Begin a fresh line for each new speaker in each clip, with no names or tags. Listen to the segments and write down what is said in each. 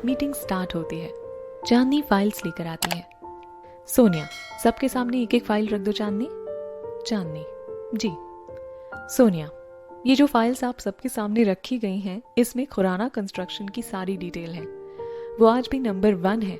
Meeting start होती है। चांदनी files लेकर आती है। सोनिया, सबके सामने एक एक फाइल रख दो। चांदनी। चांदनी, जी। सोनिया, ये जो फाइल्स आप सबके सामने रखी गई हैं, इसमें खुराना कंस्ट्रक्शन की सारी डिटेल है। वो आज भी नंबर 1 है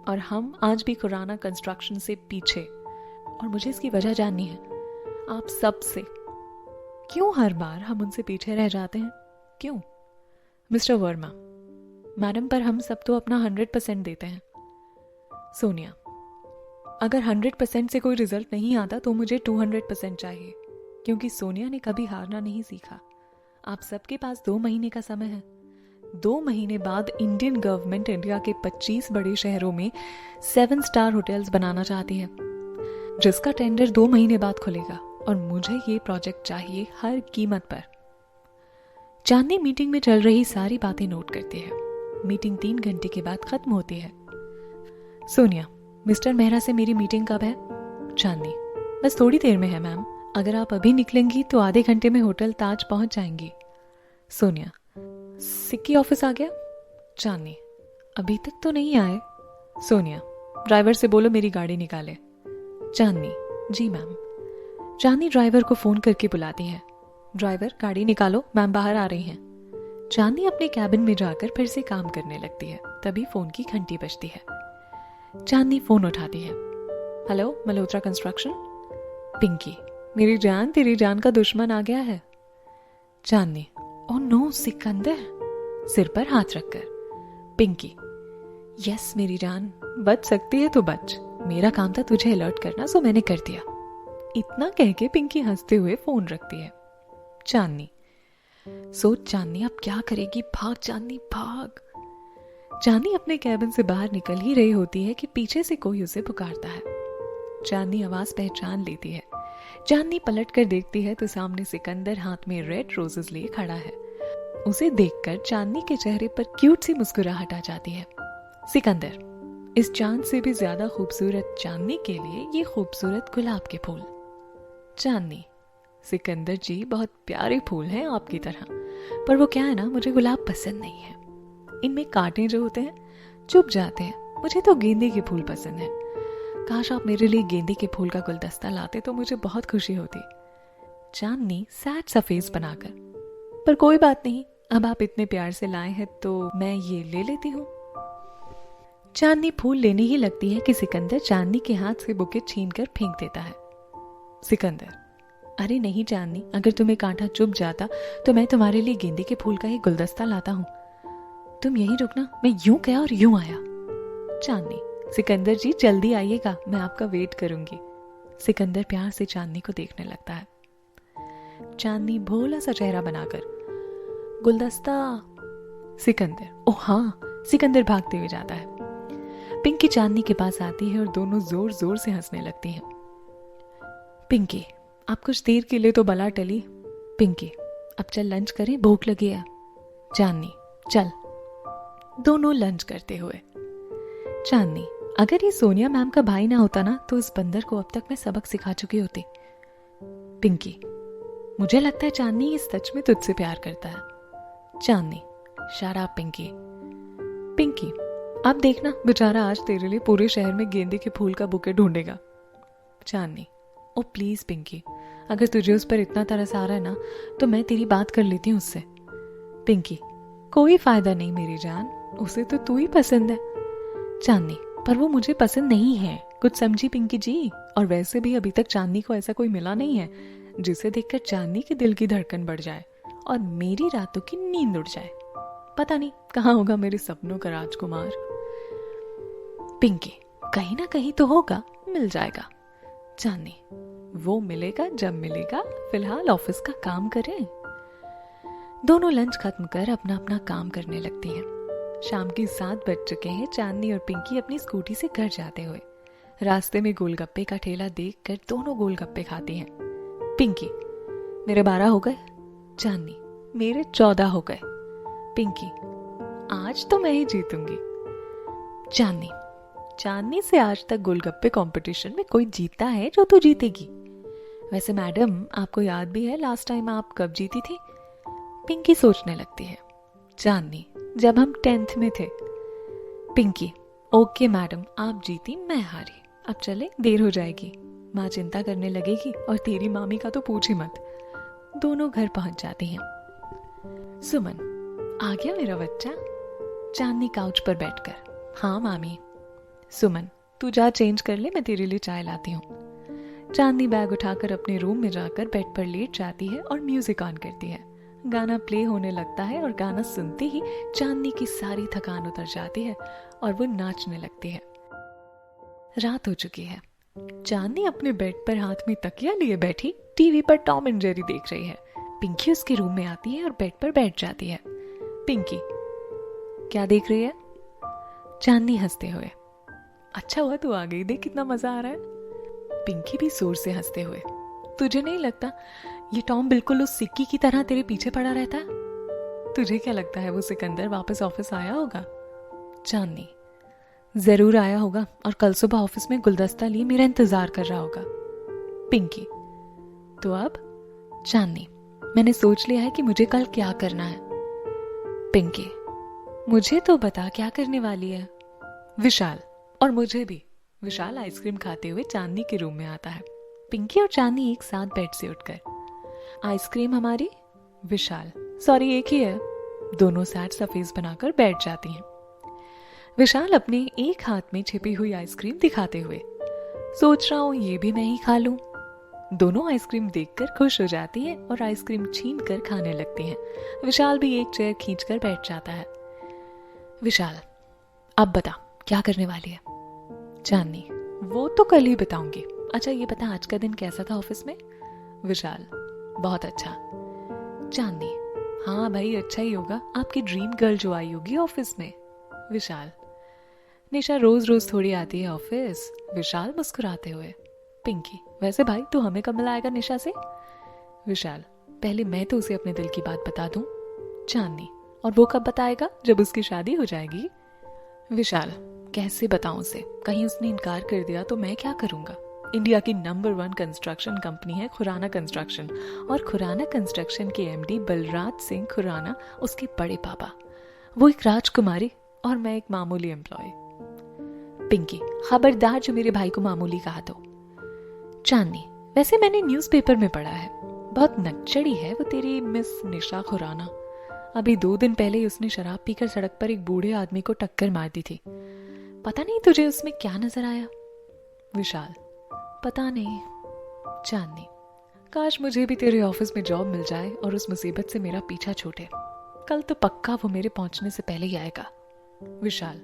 और हम आज भी खुराना कंस्ट्रक्शन से पीछे, और मुझे इसकी वजह जाननी है आप सब से। क्यों हर बार हम उनसे पीछे रह जाते हैं? क्यों? मिस्टर वर्मा, मैडम, पर हम सब तो अपना 100% देते हैं। सोनिया, अगर 100% से कोई रिजल्ट नहीं आता तो मुझे 200% चाहिए, क्योंकि सोनिया ने कभी हारना नहीं सीखा। आप सबके पास 2 महीने का समय है। 2 महीने बाद इंडियन गवर्नमेंट इंडिया के 25 बड़े शहरों में 7 स्टार होटल्स बनाना चाहती है, जिसका टेंडर 2 महीने बाद खुलेगा, और मुझे ये प्रोजेक्ट चाहिए हर कीमत पर। चांदनी मीटिंग में चल रही सारी बातें नोट करती है। मीटिंग 3 घंटे के बाद खत्म होती है। सोनिया, मिस्टर मेहरा से मेरी मीटिंग कब है? चांदनी, बस थोड़ी देर में है मैम। अगर आप अभी निकलेंगी तो आधे घंटे में होटल ताज पहुंच जाएंगी। सोनिया, सिक्की ऑफिस आ गया? चांदनी, अभी तक तो नहीं आए। सोनिया, ड्राइवर से बोलो मेरी गाड़ी निकाले। चांदनी, जी मैम। चांदनी ड्राइवर को फोन करके बुलाती है। ड्राइवर, गाड़ी निकालो, मैम बाहर आ रही हैं। चांदनी अपने कैबिन में जाकर फिर से काम करने लगती है। तभी फोन की घंटी बजती है। चांदनी फोन उठाती है। Hello, Malhotra construction. पिंकी, मेरी जान, तेरी जान का दुश्मन आ गया है। चांदनी, ओह नो, सिकंदर। सिर पर हाथ रखकर। पिंकी, यस मेरी जान, बच सकती है तो बच। मेरा काम था तुझे अलर्ट करना, सो मैंने कर दिया। इतना कह के पिंकी हंसते हुए फोन रखती है। चांदनी, सोच चांदनी अब क्या करेगी? भाग चांदनी, भाग। चांदनी अपने कैबिन से बाहर निकल ही रही होती है कि पीछे से कोई उसे पुकारता है। चांदनी आवाज पहचान लेती है। चांदनी पलट कर देखती है तो सामने सिकंदर हाथ में रेड रोजेस लिए खड़ा है। उसे देखकर चांदनी के चेहरे पर क्यूट सी मुस्कुराहट आ जाती है। सिकंदर, इस चांद से भी ज्यादा खूबसूरत चांदनी के लिए ये खूबसूरत गुलाब के फूल। चांदनी, सिकंदर जी, बहुत प्यारे फूल हैं आपकी तरह, पर वो क्या है ना, मुझे गुलाब पसंद नहीं है। इनमें कांटे जो होते हैं चुभ जाते हैं। मुझे तो गेंदे के फूल पसंद है। काश आप मेरे लिए गेंदे के फूल का गुलदस्ता लाते तो मुझे बहुत खुशी होती। चांदनी सैड सा फेस बनाकर, पर कोई बात नहीं, अब आप इतने प्यार से लाए हैं तो मैं ये ले लेती हूँ। चांदनी फूल लेने ही लगती है कि सिकंदर चांदनी के हाथ से बुके छीनकर फेंक देता है। सिकंदर, अरे नहीं चांदनी, अगर तुम्हें कांटा चुभ जाता तो मैं तुम्हारे लिए गेंदे के फूल का ही गुलदस्ता लाता हूँ। तुम यहीं रुकना, मैं यूं गया और यूं आया। चांदनी, सिकंदर जी जल्दी आइएगा, मैं आपका वेट करूंगी। सिकंदर प्यार से चांदनी को देखने लगता है। चांदनी भोला सा चेहरा बनाकर, गुलदस्ता। सिकंदर, ओह हाँ। सिकंदर भागते हुए जाता है। पिंकी चांदनी के पास आती है और दोनों जोर जोर से हंसने लगती हैं। पिंकी, आप कुछ देर के लिए तो बला टली। पिंकी, अब चल लंच करें, भूख लगी है। चांदनी, चल। दोनों लंच करते हुए। चांदनी, अगर ये सोनिया मैम का भाई ना होता ना तो इस बंदर को अब तक मैं सबक सिखा चुकी होती। पिंकी, मुझे लगता है चांदनी ये सच में तुझसे प्यार करता है। चांदनी, शट अप पिंकी। पिंकी, अब देखना, बेचारा आज तेरे लिए पूरे शहर में गेंदे के फूल का बुके ढूंढेगा। चांदनी, ओ प्लीज पिंकी, अगर तुझे उस पर इतना तरस आ रहा है ना तो मैं तेरी बात कर लेती हूँ उससे। पिंकी, कोई फायदा नहीं मेरी जान, उसे तो तू ही पसंद है। चांदनी, पर वो मुझे पसंद नहीं है, कुछ समझी पिंकी जी। और वैसे भी अभी तक चांदनी को ऐसा कोई मिला नहीं है जिसे देखकर चांदनी के दिल की धड़कन बढ़ जाए और मेरी रातों की नींद उड़ जाए। पता नहीं कहाँ होगा मेरे सपनों का राजकुमार। पिंकी, कहीं ना कहीं तो होगा, मिल जाएगा। चांदनी, वो मिलेगा जब मिलेगा, फिलहाल ऑफिस का काम करें। दोनों लंच खत्म कर अपना अपना काम करने लगती हैं। शाम के 7 बज चुके हैं। चांदनी और पिंकी अपनी स्कूटी से घर जाते हुए रास्ते में गोलगप्पे का ठेला देखकर दोनों गोलगप्पे खाती हैं। पिंकी, मेरे 12 हो गए। चांदनी, मेरे 14 हो गए। पिंकी, आज तो मैं ही जीतूंगी। चांदनी, चांदनी से आज तक गोलगप्पे कंपटीशन में कोई जीता है जो तू जीतेगी? वैसे मैडम, आपको याद भी है लास्ट टाइम आप कब जीती थी? पिंकी सोचने लगती है। चांदनी, जब हम 10th में थे। पिंकी, ओके मैडम, आप जीती मैं हारी, अब चले, देर हो जाएगी, माँ चिंता करने लगेगी और तेरी मामी का तो पूछ ही मत। दोनों घर पहुंच जाती हैं। सुमन, आ गया मेरा बच्चा? चांदनी काउच पर बैठकर, हाँ मामी। सुमन, तू जा चेंज कर ले, मैं तेरे लिए चाय लाती हूँ। चांदनी बैग उठाकर अपने रूम में जाकर बेड पर लेट जाती है और म्यूजिक ऑन करती है। गाना प्ले होने लगता है और गाना सुनते ही चांदनी की सारी थकान उतर जाती है और वो नाचने लगती है। रात हो चुकी है। चांदनी अपने बेड पर हाथ में तकिया लिए बैठी टीवी पर टॉम एंड जेरी देख रही है। पिंकी उसके रूम में आती है और बेड पर बैठ जाती है। पिंकी, क्या देख रही है? चांदनी हंसते हुए, अच्छा हुआ तू आ गई, देख कितना मजा आ रहा है। पिंकी भी जोर से हंसते हुए, तुझे नहीं लगता ये टॉम बिल्कुल उस सिक्की की तरह तेरे पीछे पड़ा रहता है? तुझे क्या लगता है वो सिकंदर वापस ऑफिस आया होगा? चांदनी, जरूर आया होगा और कल सुबह ऑफिस में गुलदस्ता लिए मेरा इंतजार कर रहा होगा। पिंकी, तो अब? चांदनी, मैंने सोच लिया है कि मुझे कल क्या करना है। पिंकी, मुझे तो बता क्या करने वाली है। विशाल, और मुझे भी। विशाल आइसक्रीम खाते हुए चांदनी के रूम में आता है। पिंकी और चांदनी एक साथ बेड से उठकर, आइसक्रीम हमारी? विशाल, सॉरी एक ही है। दोनों सैड सा फेस बनाकर बैठ जाती हैं। विशाल अपने एक हाथ में छिपी हुई आइसक्रीम दिखाते हुए, सोच रहा हूं ये भी मैं ही खा लूं। दोनों आइसक्रीम देखकर खुश हो जाती हैं और आइसक्रीम छीन कर खाने लगती हैं। विशाल भी एक चेयर खींचकर बैठ जाता है। विशाल, अब बता क्या करने वाली है? चांदनी, वो तो कल ही बताऊंगी। अच्छा ये बता आज का दिन कैसा था ऑफिस में? विशाल, बहुत अच्छा। चांदनी, हाँ भाई अच्छा ही होगा, आपकी ड्रीम गर्ल जो आई होगी ऑफिस में। विशाल, निशा रोज रोज थोड़ी आती है ऑफिस। विशाल मुस्कुराते हुए, पिंकी, वैसे भाई तू हमें कब मिलाएगा निशा से? विशाल, पहले मैं तो उसे अपने दिल की बात बता दूं। चांदनी, और वो कब बताएगा? जब उसकी शादी हो जाएगी। विशाल, कैसे बताऊं उसे, कहीं उसने इनकार कर दिया तो मैं क्या करूंगा? इंडिया की नंबर 1 कंस्ट्रक्शन कंपनी है खुराना कंस्ट्रक्शन, और खुराना कंस्ट्रक्शन के एमडी बलराज सिंह खुराना उसके बड़े पापा, वो एक राजकुमारी और मैं एक मामूली एम्प्लॉय। पिंकी, खबरदार जो मेरे भाई को मामूली कहा तो। चांदनी, वैसे मैंने न्यूज़पेपर में पढ़ा है, बहुत नक्चड़ी है वो तेरी मिस निशा खुराना। अभी 2 दिन पहले ही उसने शराब पीकर सड़क पर एक बूढ़े आदमी को टक्कर मार दी थी। पता नहीं तुझे उसमें क्या नजर आया? विशाल, पता नहीं। चांदनी, काश मुझे भी तेरे ऑफिस में जॉब मिल जाए और उस मुसीबत से मेरा पीछा छूटे। कल तो पक्का वो मेरे पहुंचने से पहले ही आएगा। विशाल,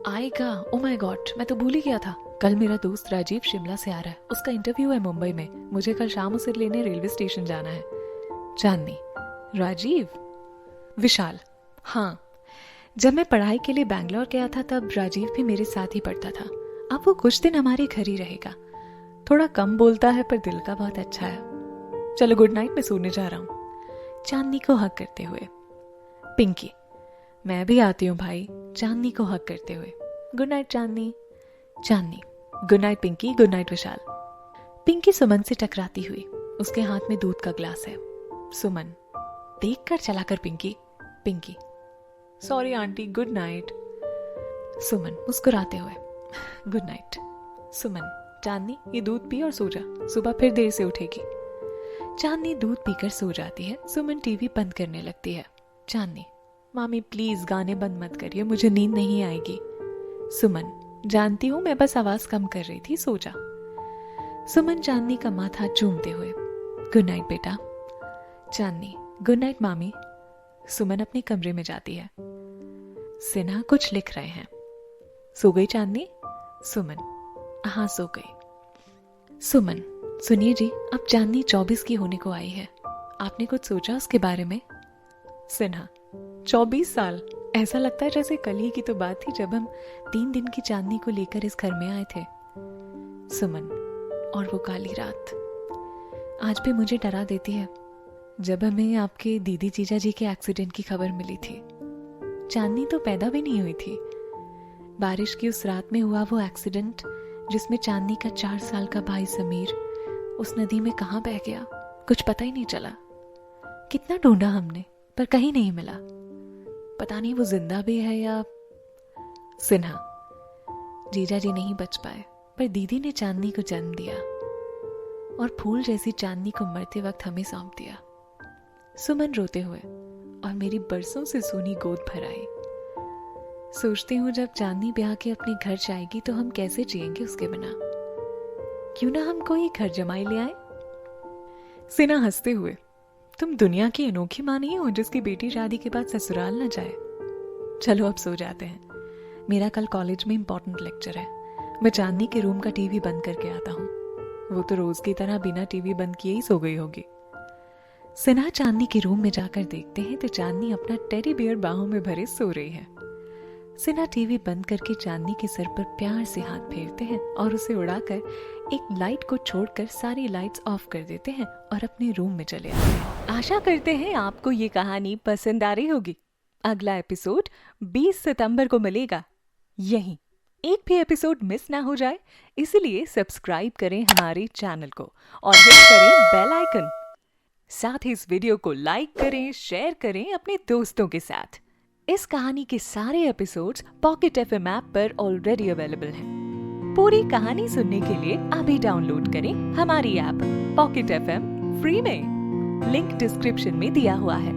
आएगा? ओ माय गॉड, मैं तो भूल ही गया था। कल मेरा दोस्त राजीव शिमला से आ रहा है, उसका इंटरव्यू है मुंबई में, मुझे कल शाम उसे लेने रेलवे स्टेशन जाना है। चांदनी, राजीव? विशाल, हाँ, जब मैं पढ़ाई के लिए बैंगलोर गया था तब राजीव भी मेरे साथ ही पढ़ता था। अब वो कुछ दिन हमारे घर ही रहेगा। थोड़ा कम बोलता है पर दिल का बहुत अच्छा है। चलो गुड नाइट, मैं सोने जा रहा हूँ। चांदनी को हक करते हुए। पिंकी, मैं भी आती हूँ भाई। चांदनी को हक करते हुए, good night Chandni. Chandni, good night Pinky, good night Vishal. Pinky Suman से टकराती हुई, उसके हाथ में दूध का ग्लास है। सुमन, देख कर चला कर Pinky. Pinky, sorry aunty, good night. Suman मुस्कुराते हुए, गुड नाइट। सुमन, चांदनी ये दूध पी और सो जा, सुबह फिर देर से उठेगी। चांदनी दूध पीकर सो जाती है। सुमन टीवी बंद करने लगती है। चांदनी, मामी प्लीज गाने बंद मत करिए, मुझे नींद नहीं आएगी। सुमन, जानती हूँ मैं बस आवाज कम कर रही थी, सो जा। सुमन चांदनी का माथा चूमते हुए, गुड नाइट बेटा। चांदनी, गुड नाइट मामी। सुमन अपने कमरे में जाती है। सिन्हा कुछ लिख रहे हैं। सो गई चांदनी? सुमन, हाँ सो गई। सुमन, सुनिए जी, अब चांदनी 24 की होने को आई है, आपने कुछ सोचा उसके बारे में? सिन्हा, 24 साल? ऐसा लगता है जैसे कल ही की तो बात थी जब हम 3 दिन की चांदनी को लेकर इस घर में आए थे। सुमन, और वो काली रात आज भी मुझे डरा देती है, जब हमें आपके दीदी जीजा जी के एक्सीडेंट की खबर मिली थी। चांदनी तो पैदा भी नहीं हुई थी। बारिश की उस रात में हुआ वो एक्सीडेंट जिसमें चांदनी का 4 साल का भाई समीर उस नदी में कहाँ बह गया, कुछ पता ही नहीं चला। कितना ढूंढा हमने पर कहीं नहीं मिला। पता नहीं वो जिंदा भी है या सिन्हा, जीजा जी नहीं बच पाए, पर दीदी ने चांदनी को जन्म दिया और फूल जैसी चांदनी को मरते वक्त हमें सौंप दिया। सुमन रोते हुए, और मेरी बरसों से सूनी गोद भर आई। सोचती हूँ जब चांदनी ब्याह के अपने घर जाएगी तो हम कैसे जिएंगे उसके बिना। क्यों ना हम कोई घर जमाई ले आए। सिन्हा हंसते हुए, तुम दुनिया की अनोखी माँ नहीं हो जिसकी बेटी शादी के बाद ससुराल न जाए। चलो अब सो जाते हैं, मेरा कल कॉलेज में इंपॉर्टेंट लेक्चर है। मैं चांदनी के रूम का टीवी बंद करके आता हूँ। वो तो रोज की तरह बिना टीवी बंद किए ही सो गई होगी। सिन्हा चांदनी के रूम में जाकर देखते हैं तो चांदनी अपना टेडी बियर बाहों में भरे सो रही है। सिन्हा टीवी बंद करके चांदनी के सर पर प्यार से हाथ फेरते हैं और उसे उड़ाकर एक लाइट को छोड़कर सारी लाइट्स ऑफ कर देते हैं और अपने रूम में चले आते हैं। आशा करते हैं आपको ये कहानी पसंद आ रही होगी। अगला एपिसोड 20 सितंबर को मिलेगा यहीं। एक भी एपिसोड मिस ना हो जाए, इसलिए सब्सक्राइब करें हमारे चैनल को और हिट करें बेल आइकन। साथ ही इस वीडियो को लाइक करें, शेयर करें अपने दोस्तों के साथ। इस कहानी के सारे एपिसोड्स पॉकेट FM ऐप पर ऑलरेडी अवेलेबल हैं। पूरी कहानी सुनने के लिए अभी डाउनलोड करें हमारी ऐप पॉकेट FM फ्री में। लिंक डिस्क्रिप्शन में दिया हुआ है।